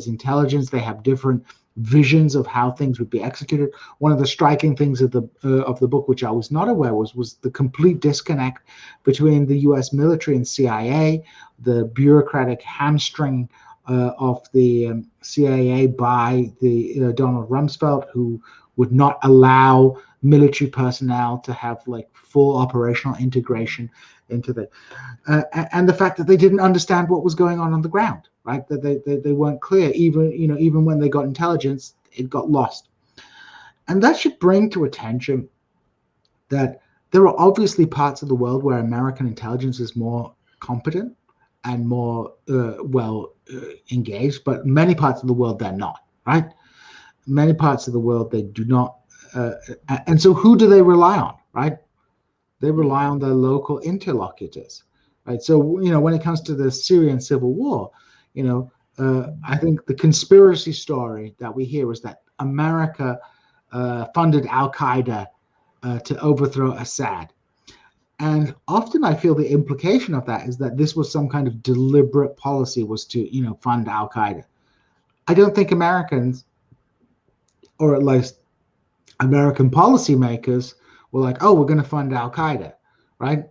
intelligence. They have different visions of how things would be executed. One of the striking things of the book, which I was not aware was the complete disconnect between the U.S. military and CIA, the bureaucratic hamstring of the CIA by the Donald Rumsfeld, who would not allow military personnel to have like full operational integration into the and the fact that they didn't understand what was going on the ground, right? That they weren't clear. Even when they got intelligence, it got lost. And that should bring to attention that there are obviously parts of the world where American intelligence is more competent and more engaged, but many parts of the world they're not, right? Many parts of the world they do not. And so who do they rely on, right? They rely on their local interlocutors, right? So, when it comes to the Syrian civil war, I think the conspiracy story that we hear is that America funded Al-Qaeda to overthrow Assad. And often I feel the implication of that is that this was some kind of deliberate policy was to, fund Al-Qaeda. I don't think Americans, or at least American policymakers, were like, oh, we're going to fund Al-Qaeda, right?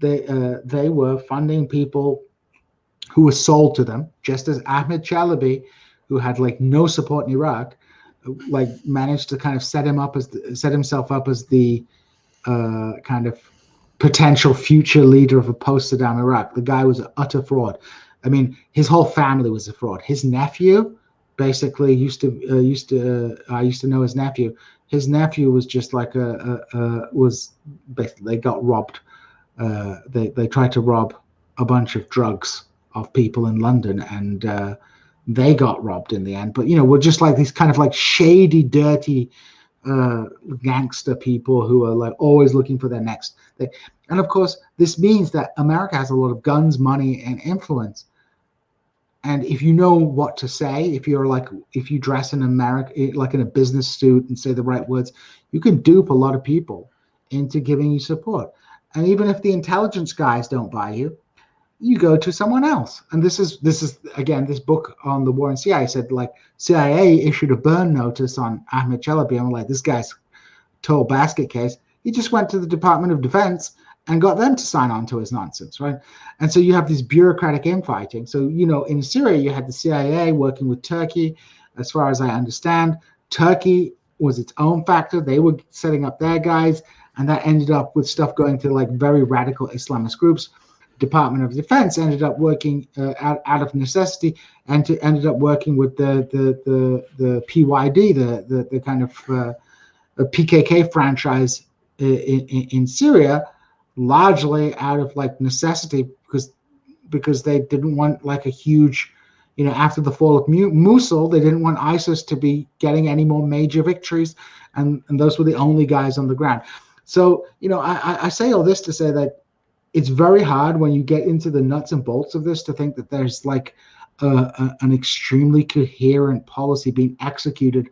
They were funding people who were sold to them, just as Ahmed Chalabi, who had like no support in Iraq, like managed to kind of set himself up as the kind of potential future leader of a post-Saddam Iraq. The guy was an utter fraud. I mean, his whole family was a fraud. His nephew basically I used to know his nephew. His nephew was just like they got robbed. They tried to rob a bunch of drugs of people in London, and they got robbed in the end. But we're just like these kind of like shady, dirty gangster people who are like always looking for their next thing. And of course, this means that America has a lot of guns, money, and influence. And if you know what to say, if you dress in America, like in a business suit and say the right words, you can dupe a lot of people into giving you support. And even if the intelligence guys don't buy you, you go to someone else. And this is again, this book on the war in CIA said like CIA issued a burn notice on Ahmed Chalabi. I'm like, this guy's total basket case. He just went to the Department of Defense and got them to sign on to his nonsense, right? And so you have this bureaucratic infighting. So, in Syria, you had the CIA working with Turkey. As far as I understand, Turkey was its own factor. They were setting up their guys, and that ended up with stuff going to like very radical Islamist groups. Department of Defense ended up working out of necessity, and ended up working with the PYD, the kind of PKK franchise in Syria, largely out of like necessity, because they didn't want like a huge, after the fall of Mosul, they didn't want ISIS to be getting any more major victories, and those were the only guys on the ground. So I say all this to say that it's very hard when you get into the nuts and bolts of this to think that there's like an extremely coherent policy being executed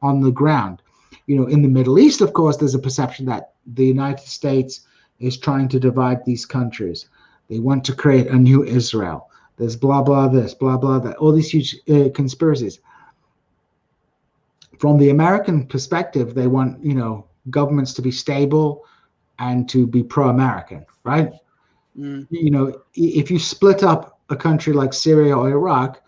on the ground. In the Middle East, of course, there's a perception that the United States is trying to divide these countries. They want to create a new Israel. There's blah, blah, this, blah, blah, that, all these huge conspiracies. From the American perspective, they want, governments to be stable and to be pro-American, right? If you split up a country like Syria or Iraq,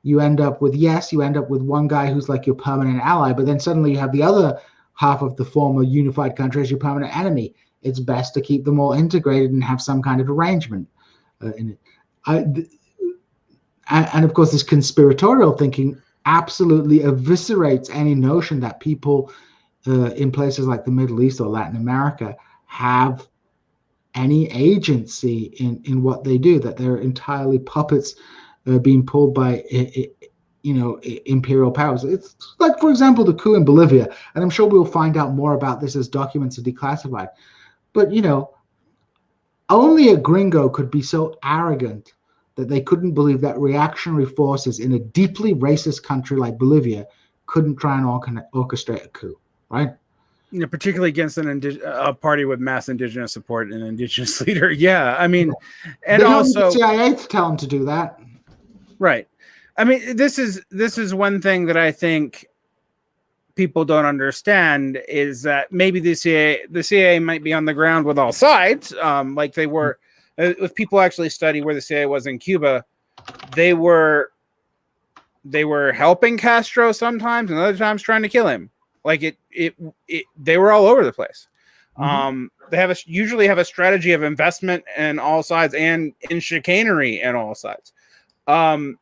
you end up with one guy who's like your permanent ally, but then suddenly you have the other half of the former unified country as your permanent enemy. It's best to keep them all integrated and have some kind of arrangement in it. And of course, this conspiratorial thinking absolutely eviscerates any notion that people in places like the Middle East or Latin America have any agency in what they do, that they're entirely puppets being pulled by imperial powers. It's like, for example, the coup in Bolivia, and I'm sure we'll find out more about this as documents are declassified. But only a gringo could be so arrogant that they couldn't believe that reactionary forces in a deeply racist country like Bolivia couldn't try and orchestrate a coup, right? Particularly against a party with mass indigenous support and an indigenous leader. Yeah, I mean, and they don't also need the CIA to tell them to do that, right? I mean, this is one thing that I think people don't understand is that maybe the CIA might be on the ground with all sides, like they were. If people actually study where the CIA was in Cuba, they were helping Castro sometimes, and other times trying to kill him. Like they were all over the place. They usually have a strategy of investment in all sides and in chicanery in all sides. But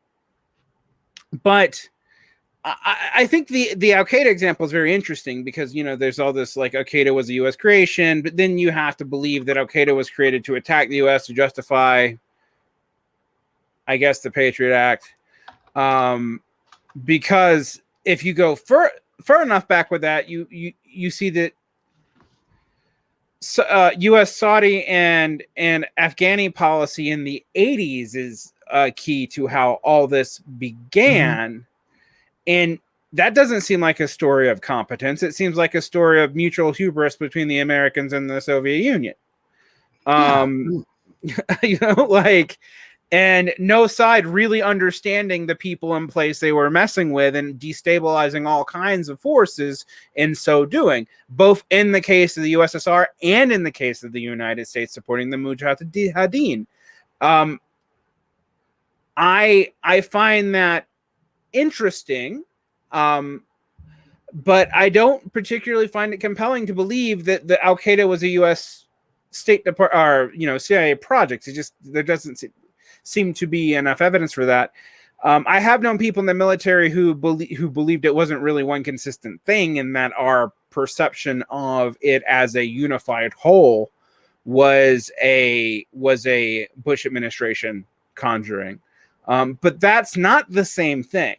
I think the Al Qaeda example is very interesting because there's all this like Al Qaeda was a U.S. creation, but then you have to believe that Al Qaeda was created to attack the U.S. to justify, I guess, the Patriot Act. Because if you go far enough back with that, you see that U.S. Saudi and Afghani policy in the 80s is key to how all this began. And that doesn't seem like a story of competence. It seems like a story of mutual hubris between the Americans and the Soviet Union. And no side really understanding the people in place they were messing with and destabilizing all kinds of forces in so doing, both in the case of the USSR and in the case of the United States supporting the Mujahideen. I find that interesting, but I don't particularly find it compelling to believe that the Al Qaeda was a U.S. State Department or CIA project. There doesn't seem to be enough evidence for that. I have known people in the military who believed it wasn't really one consistent thing, and that our perception of it as a unified whole was a Bush administration conjuring. But that's not the same thing.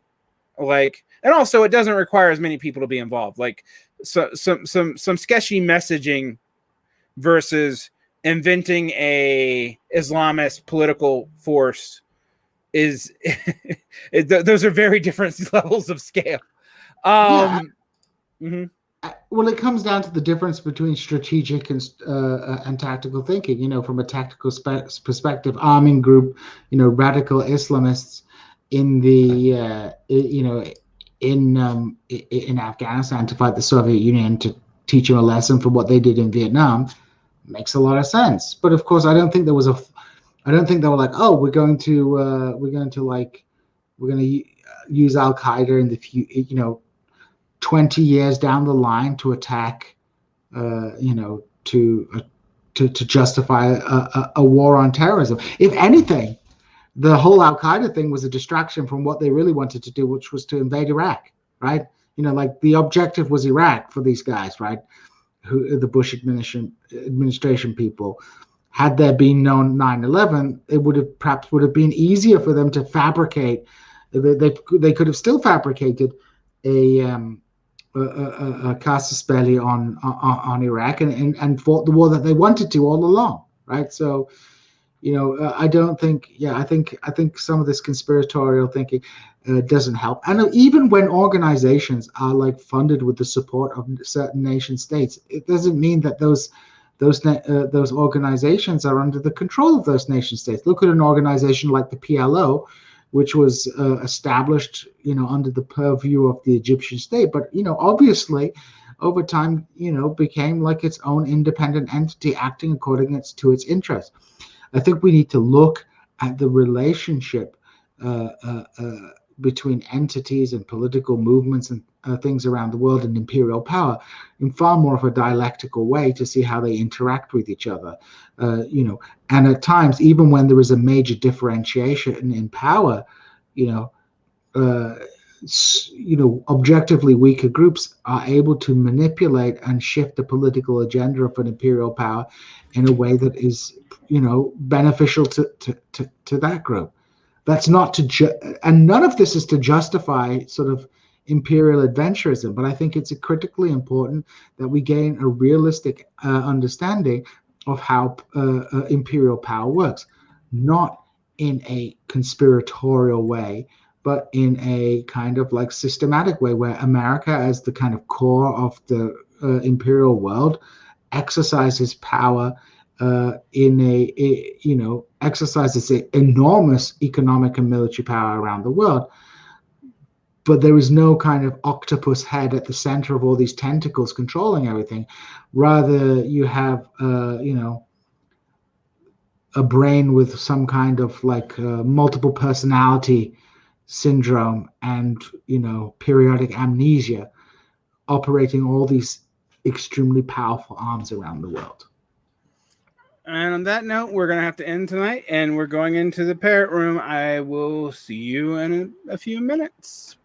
And also it doesn't require as many people to be involved. Like some sketchy messaging versus inventing a Islamist political force is those are very different levels of scale. Well, it comes down to the difference between strategic and tactical thinking. From a tactical perspective, arming group, radical Islamists in the in Afghanistan to fight the Soviet Union, to teach them a lesson for what they did in Vietnam, makes a lot of sense. But of course, I don't think they were like, oh, we're going to use Al Qaeda in the future, 20 years down the line to attack, to justify a war on terrorism. If anything, the whole Al Qaeda thing was a distraction from what they really wanted to do, which was to invade Iraq, right? Like the objective was Iraq for these guys, right? Who the Bush administration people. Had there been no 9/11, it would have been easier for them to fabricate. They could have still fabricated a casus belli on Iraq and fought the war that they wanted to all along, right? So, I don't think, I think some of this conspiratorial thinking doesn't help. And even when organizations are like funded with the support of certain nation states, it doesn't mean that those organizations are under the control of those nation states. Look at an organization like the PLO, which was established, under the purview of the Egyptian state, but obviously over time, became like its own independent entity acting according to its interests. I think we need to look at the relationship uh, uh, uh, between entities and political movements and things around the world and imperial power in far more of a dialectical way to see how they interact with each other. And at times, even when there is a major differentiation in power, you know, uh, objectively weaker groups are able to manipulate and shift the political agenda of an imperial power in a way that is, beneficial to that group. That's not and none of this is to justify sort of imperial adventurism, but I think it's critically important that we gain a realistic understanding of how imperial power works, not in a conspiratorial way, but in a kind of like systematic way where America, as the kind of core of the imperial world, exercises power exercises enormous economic and military power around the world. But there is no kind of octopus head at the center of all these tentacles controlling everything. Rather, you have, a brain with some kind of like multiple personality syndrome and, periodic amnesia operating all these extremely powerful arms around the world. And on that note, we're going to have to end tonight, and we're going into the parrot room. I will see you in a few minutes.